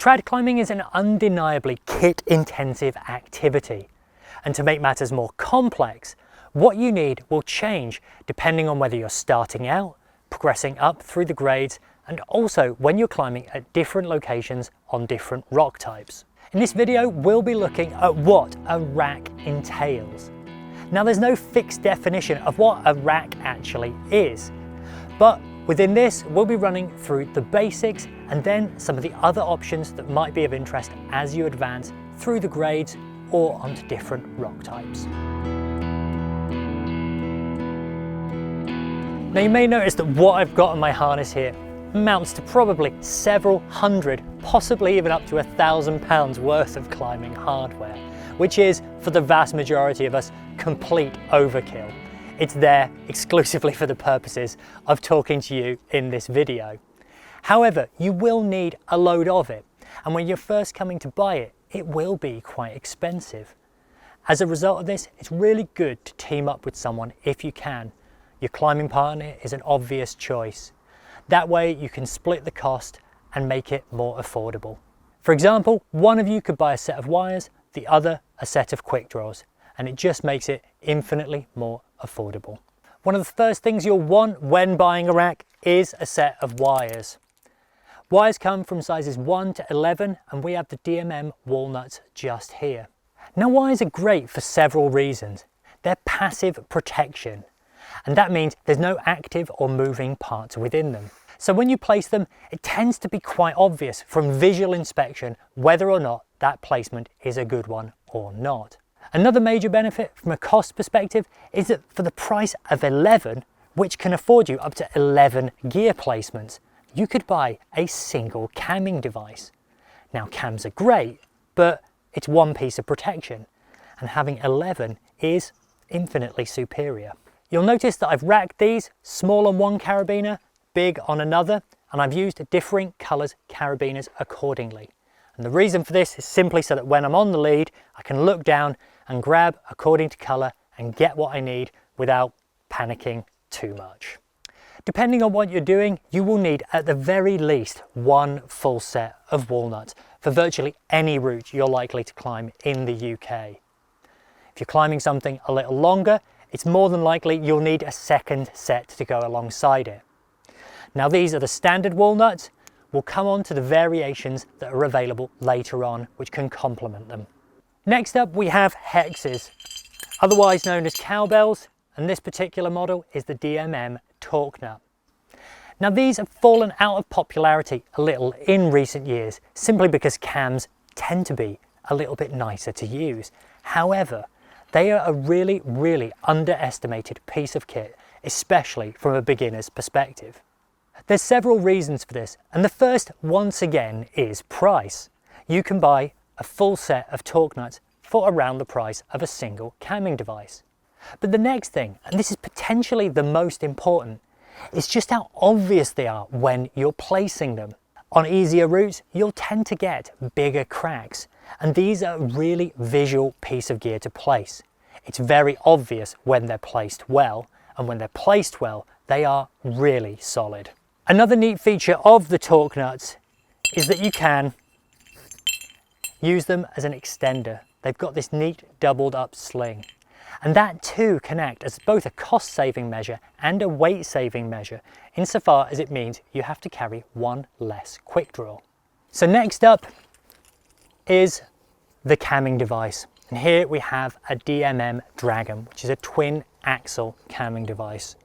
Trad climbing is an undeniably kit-intensive activity, and to make matters more complex, what you need will change depending on whether you're starting out, progressing up through the grades, and also when you're climbing at different locations on different rock types. In this video, we'll be looking at what a rack entails. Now, there's no fixed definition of what a rack actually is, but within this, we'll be running through the basics and then some of the other options that might be of interest as you advance through the grades or onto different rock types. Now, you may notice that what I've got on my harness here amounts to probably several hundred, possibly even up to £1,000 worth of climbing hardware, which is, for the vast majority of us, complete overkill. It's there exclusively for the purposes of talking to you in this video. However, you will need a load of it, and when you're first coming to buy it, it will be quite expensive. As a result of this, it's really good to team up with someone if you can. Your climbing partner is an obvious choice. That way you can split the cost and make it more affordable. For example, one of you could buy a set of wires, the other a set of Quickdraws, and it just makes it infinitely more affordable. One of the first things you'll want when buying a rack is a set of wires. Wires come from sizes 1 to 11, and we have the DMM walnuts just here. Now, wires are great for several reasons. They're passive protection, and that means there's no active or moving parts within them. So when you place them, it tends to be quite obvious from visual inspection whether or not that placement is a good one or not. Another major benefit from a cost perspective is that for the price of 11, which can afford you up to 11 gear placements, you could buy a single camming device. Now, cams are great, but it's one piece of protection, and having 11 is infinitely superior. You'll notice that I've racked these small on one carabiner, big on another, and I've used differing colours carabiners accordingly. And the reason for this is simply so that when I'm on the lead, I can look down and grab according to colour and get what I need without panicking too much. Depending on what you're doing, you will need at the very least one full set of walnuts for virtually any route you're likely to climb in the UK. If you're climbing something a little longer, it's more than likely you'll need a second set to go alongside it. Now, these are the standard walnuts. We'll come on to the variations that are available later on, which can complement them. Next up, we have Hexes, otherwise known as cowbells, and this particular model is the DMM Torque Nut. Now, these have fallen out of popularity a little in recent years, simply because cams tend to be a little bit nicer to use. However, they are a really, really underestimated piece of kit, especially from a beginner's perspective. There's several reasons for this, and the first, once again, is price. You can buy a full set of torque nuts for around the price of a single camming device. But the next thing, and this is potentially the most important, is just how obvious they are when you're placing them. On easier routes, you'll tend to get bigger cracks, and these are a really visual piece of gear to place. It's very obvious when they're placed well, and when they're placed well, they are really solid. Another neat feature of the torque nuts is that you can use them as an extender. They've got this neat doubled up sling, and that too can act as both a cost saving measure and a weight saving measure, insofar as it means you have to carry one less quick draw. So next up is the camming device, and here we have a DMM Dragon, which is a twin axle camming device.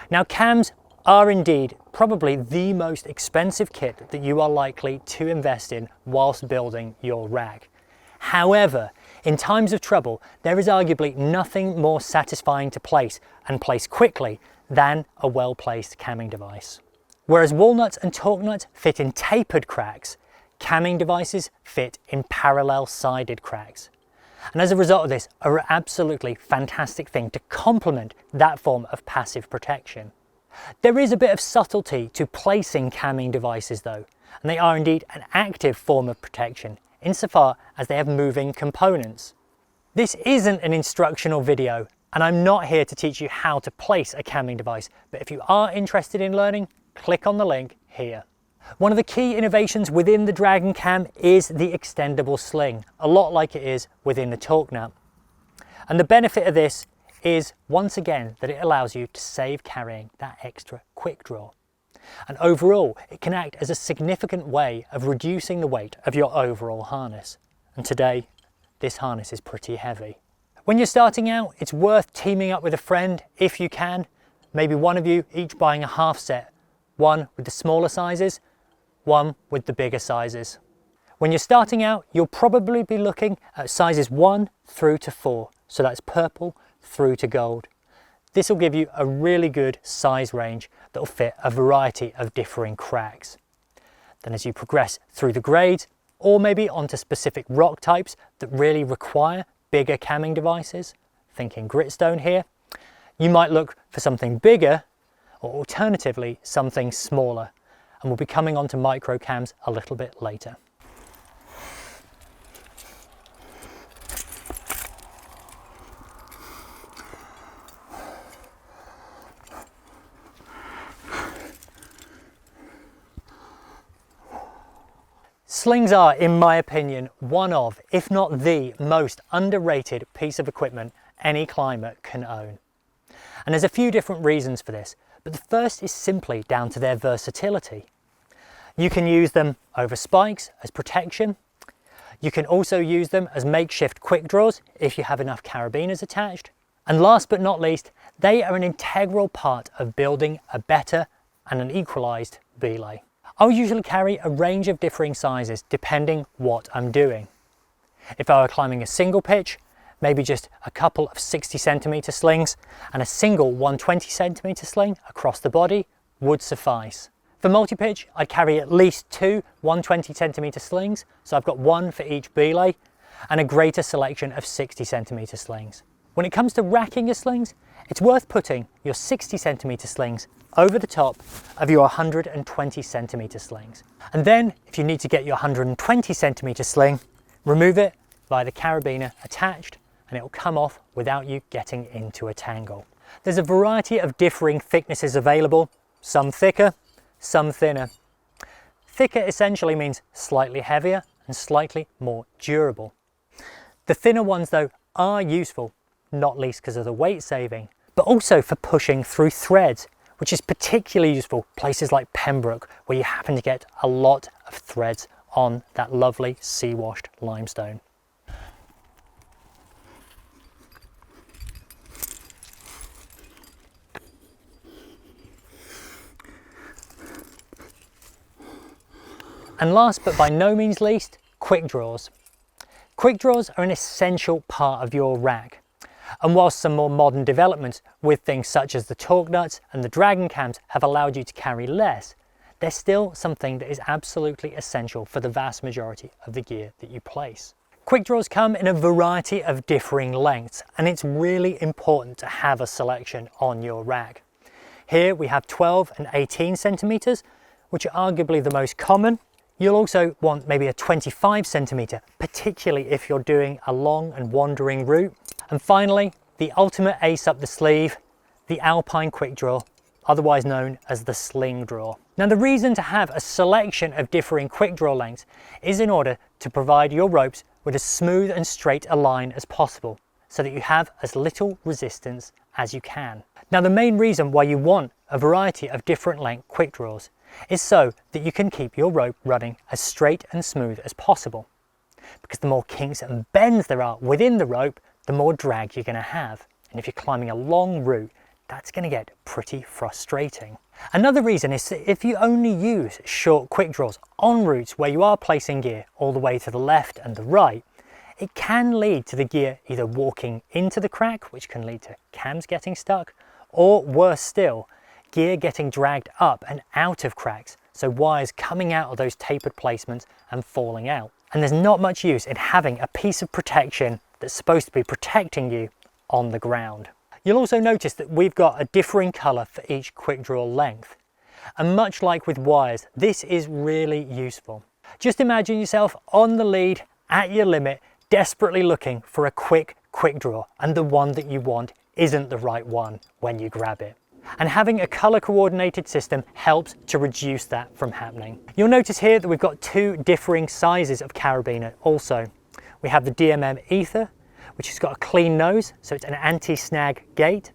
Now, cams are indeed probably the most expensive kit that you are likely to invest in whilst building your rack. However, in times of trouble, there is arguably nothing more satisfying to place, and place quickly, than a well-placed camming device. Whereas walnuts and torque nuts fit in tapered cracks, camming devices fit in parallel-sided cracks. And as a result of this, are an absolutely fantastic thing to complement that form of passive protection. There is a bit of subtlety to placing camming devices though, and they are indeed an active form of protection, insofar as they have moving components. This isn't an instructional video, and I'm not here to teach you how to place a camming device, but if you are interested in learning, click on the link here. One of the key innovations within the Dragon Cam is the extendable sling, a lot like it is within the torque nut. And the benefit of this is, once again, that it allows you to save carrying that extra quick draw. And overall, it can act as a significant way of reducing the weight of your overall harness. And today, this harness is pretty heavy. When you're starting out, it's worth teaming up with a friend if you can. Maybe one of you each buying a half set, one with the smaller sizes, one with the bigger sizes. When you're starting out, you'll probably be looking at sizes 1 through to 4, so that's purple through to gold. This will give you a really good size range that will fit a variety of differing cracks. Then as you progress through the grades, or maybe onto specific rock types that really require bigger camming devices, thinking gritstone here, you might look for something bigger, or alternatively something smaller, and we'll be coming on to micro cams a little bit later. Slings are, in my opinion, one of, if not the most underrated piece of equipment any climber can own. And there's a few different reasons for this, but the first is simply down to their versatility. You can use them over spikes as protection. You can also use them as makeshift quick draws if you have enough carabiners attached. And last but not least, they are an integral part of building a better and an equalised belay. I'll usually carry a range of differing sizes depending what I'm doing. If I were climbing a single pitch, maybe just a couple of 60cm slings and a single 120cm sling across the body would suffice. For multi-pitch, I'd carry at least 2 120cm slings, so I've got one for each belay, and a greater selection of 60cm slings. When it comes to racking your slings, it's worth putting your 60cm slings over the top of your 120cm slings. And then, if you need to get your 120cm sling, remove it via the carabiner attached, and it will come off without you getting into a tangle. There's a variety of differing thicknesses available, some thicker, some thinner. Thicker essentially means slightly heavier and slightly more durable. The thinner ones though are useful, not least because of the weight saving, but also for pushing through threads, which is particularly useful places like Pembroke, where you happen to get a lot of threads on that lovely sea-washed limestone. And last but by no means least, quick draws. Quick draws are an essential part of your rack. And whilst some more modern developments with things such as the torque nuts and the Dragon Cams have allowed you to carry less, they're still something that is absolutely essential for the vast majority of the gear that you place. Quick draws come in a variety of differing lengths, and it's really important to have a selection on your rack. Here we have 12 and 18 centimeters, which are arguably the most common. You'll also want maybe a 25 centimeter, particularly if you're doing a long and wandering route. And finally, the ultimate ace up the sleeve, the Alpine quick draw, otherwise known as the sling draw. Now the reason to have a selection of differing quick draw lengths is in order to provide your ropes with as smooth and straight a line as possible, so that you have as little resistance as you can. Now the main reason why you want a variety of different length quick draws is so that you can keep your rope running as straight and smooth as possible. Because the more kinks and bends there are within the rope, the more drag you're going to have. And if you're climbing a long route, that's going to get pretty frustrating. Another reason is that if you only use short quick draws on routes where you are placing gear all the way to the left and the right, it can lead to the gear either walking into the crack, which can lead to cams getting stuck, or worse still, gear getting dragged up and out of cracks, so wires coming out of those tapered placements and falling out. And there's not much use in having a piece of protection that's supposed to be protecting you on the ground. You'll also notice that we've got a differing colour for each quick draw length. And much like with wires, this is really useful. Just imagine yourself on the lead, at your limit, desperately looking for a quick draw, and the one that you want isn't the right one when you grab it. And having a color coordinated system helps to reduce that from happening. You'll notice here that we've got two differing sizes of carabiner also. We have the DMM Ether, which has got a clean nose, so it's an anti-snag gate.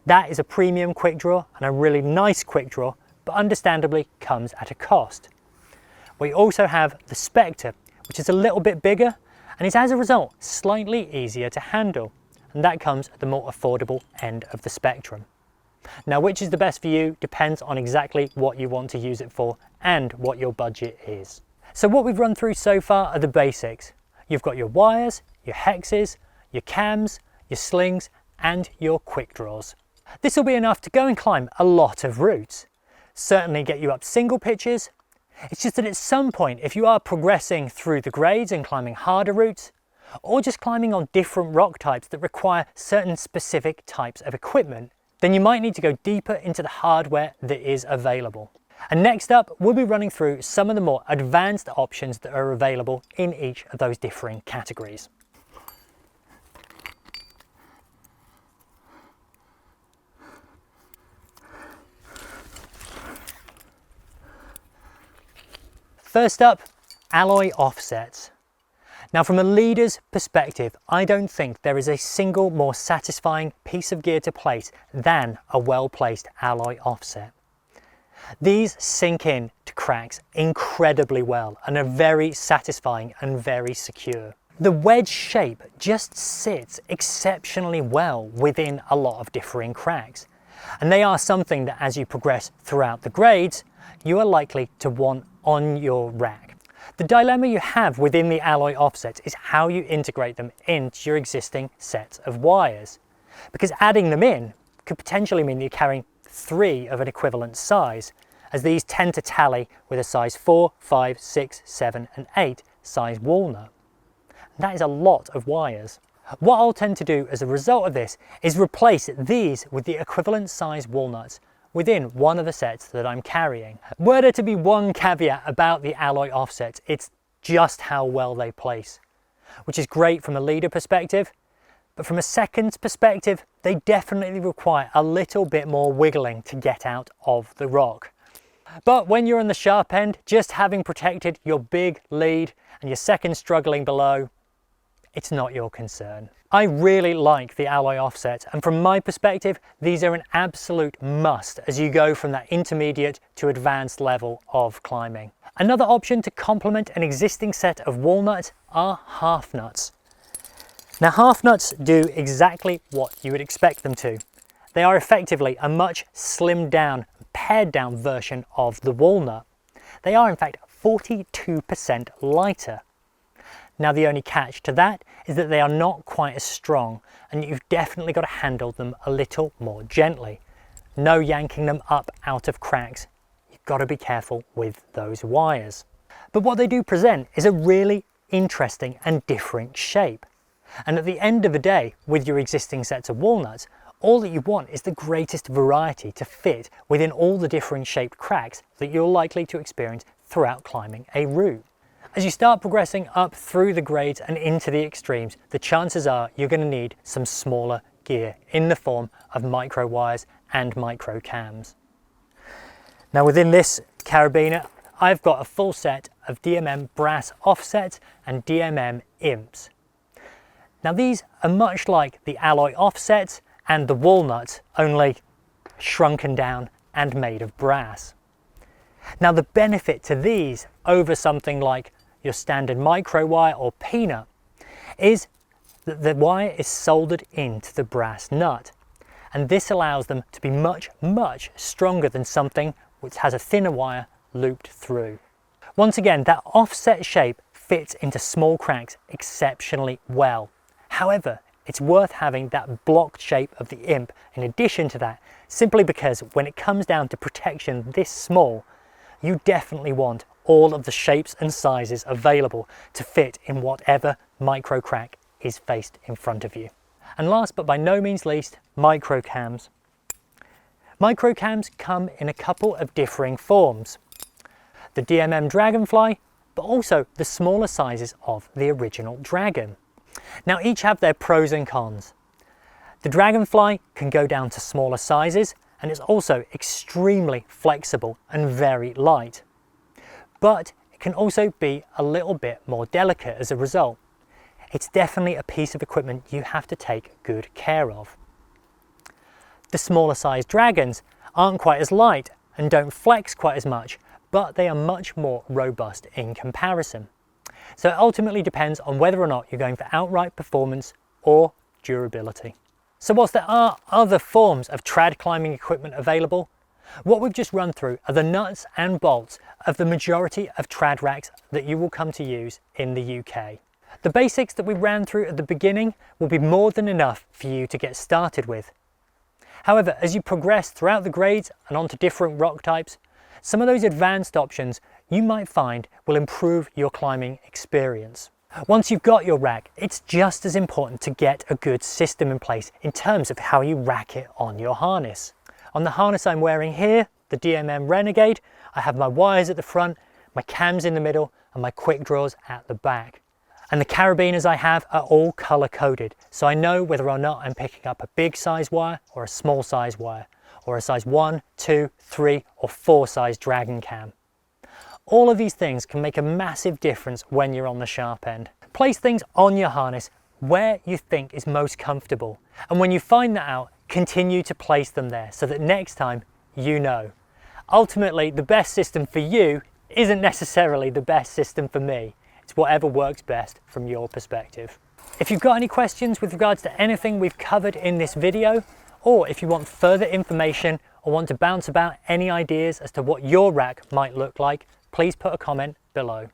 That is a premium quick draw and a really nice quick draw, but understandably comes at a cost. We also have the Spectre, which is a little bit bigger and is as a result slightly easier to handle, and that comes at the more affordable end of the spectrum. Now, which is the best for you depends on exactly what you want to use it for and what your budget is. So what we've run through so far are the basics. You've got your wires, your hexes, your cams, your slings, and your quick draws. This will be enough to go and climb a lot of routes. Certainly get you up single pitches. It's just that at some point, if you are progressing through the grades and climbing harder routes, or just climbing on different rock types that require certain specific types of equipment, then you might need to go deeper into the hardware that is available. And next up, we'll be running through some of the more advanced options that are available in each of those differing categories. First up, alloy offsets. Now, from a leader's perspective, I don't think there is a single more satisfying piece of gear to place than a well-placed alloy offset. These sink in to cracks incredibly well and are very satisfying and very secure. The wedge shape just sits exceptionally well within a lot of differing cracks, and they are something that as you progress throughout the grades, you are likely to want on your rack. The dilemma you have within the alloy offsets is how you integrate them into your existing set of wires, because adding them in could potentially mean that you're carrying 3 of an equivalent size, as these tend to tally with a size 4, 5, 6, 7 and 8 size walnut. And that is a lot of wires. What I'll tend to do as a result of this is replace these with the equivalent size walnuts within one of the sets that I'm carrying. Were there to be one caveat about the alloy offsets, it's just how well they place, which is great from a leader perspective, but from a seconds perspective, they definitely require a little bit more wiggling to get out of the rock. But when you're on the sharp end, just having protected your big lead and your second struggling below, it's not your concern. I really like the alloy offsets, and from my perspective, these are an absolute must as you go from that intermediate to advanced level of climbing. Another option to complement an existing set of walnuts are half nuts. Now, half nuts do exactly what you would expect them to. They are effectively a much slimmed down, pared down version of the walnut. They are in fact 42% lighter. Now, the only catch to that is that they are not quite as strong, and you've definitely got to handle them a little more gently. No yanking them up out of cracks. You've got to be careful with those wires. But what they do present is a really interesting and different shape. And at the end of the day, with your existing sets of walnuts, all that you want is the greatest variety to fit within all the differing shaped cracks that you're likely to experience throughout climbing a route. As you start progressing up through the grades and into the extremes, the chances are you're going to need some smaller gear in the form of micro wires and micro cams. Now, within this carabiner, I've got a full set of DMM brass offsets and DMM imps. Now, these are much like the alloy offsets and the walnuts, only shrunken down and made of brass. Now, the benefit to these over something like your standard micro wire or peanut is that the wire is soldered into the brass nut, and this allows them to be much stronger than something which has a thinner wire looped through. Once again, that offset shape fits into small cracks exceptionally well. However, it's worth having that blocked shape of the imp in addition to that, simply because when it comes down to protection this small, you definitely want all of the shapes and sizes available to fit in whatever micro crack is faced in front of you. And last but by no means least, micro cams. Micro cams come in a couple of differing forms. The DMM Dragonfly, but also the smaller sizes of the original Dragon. Now, each have their pros and cons. The Dragonfly can go down to smaller sizes and it's also extremely flexible and very light. But it can also be a little bit more delicate as a result. It's definitely a piece of equipment you have to take good care of. The smaller sized dragons aren't quite as light and don't flex quite as much, but they are much more robust in comparison. So it ultimately depends on whether or not you're going for outright performance or durability. So whilst there are other forms of trad climbing equipment available, what we've just run through are the nuts and bolts of the majority of trad racks that you will come to use in the UK. The basics that we ran through at the beginning will be more than enough for you to get started with. However, as you progress throughout the grades and onto different rock types, some of those advanced options you might find will improve your climbing experience. Once you've got your rack, it's just as important to get a good system in place in terms of how you rack it on your harness. On the harness I'm wearing here, the DMM Renegade, I have my wires at the front, my cams in the middle, and my Quickdraws at the back. And the carabiners I have are all color coded, so I know whether or not I'm picking up a big size wire or a small size wire, or a size 1, 2, 3 or 4 size dragon cam. All of these things can make a massive difference when you're on the sharp end. Place things on your harness where you think is most comfortable, and when you find that out, continue to place them there so that next time you know. Ultimately, the best system for you isn't necessarily the best system for me. It's whatever works best from your perspective. If you've got any questions with regards to anything we've covered in this video, or if you want further information or want to bounce about any ideas as to what your rack might look like, please put a comment below.